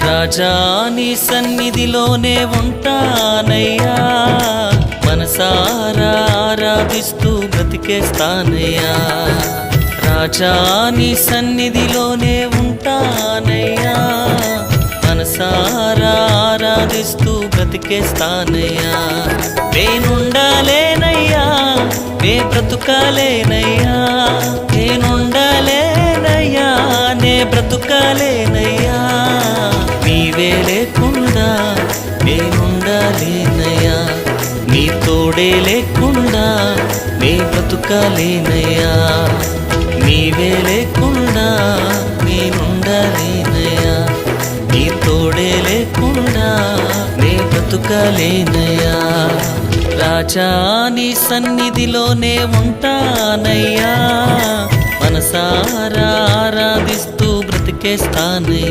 రాజా నీ సన్నిధిలోనే ఉంటానయ్యా, మనసారా ఆరాధిస్తూ బ్రతికేస్తానయ్యా. రాజా నీ సన్నిధిలోనే ఉంటానయ్యా, మనసారా ఆరాధిస్తూ బ్రతికేస్తానయ్యా. నేనుండాలేనయ్యా, నే బ్రతుకాలేనయ్యా, నేనుండాలేనయ్యా, నే బ్రతుకాలేనయ్యా. నీవే లేకుండా నేనుండాలేనయ్యా, నీ తోడే లేకుండా నే బ్రతుకాలేనయ్యా. నీవే లేకుండా నేనుండాలేనయ్యా, నీ తోడే లేకుండా నే బ్రతుకాలేనయ్యా. రాజా నీ సన్నిధిలోనే ఉంటానయ్యా, మనసారా ఆరాధిస్తూ బ్రతికేస్తానయ్యా.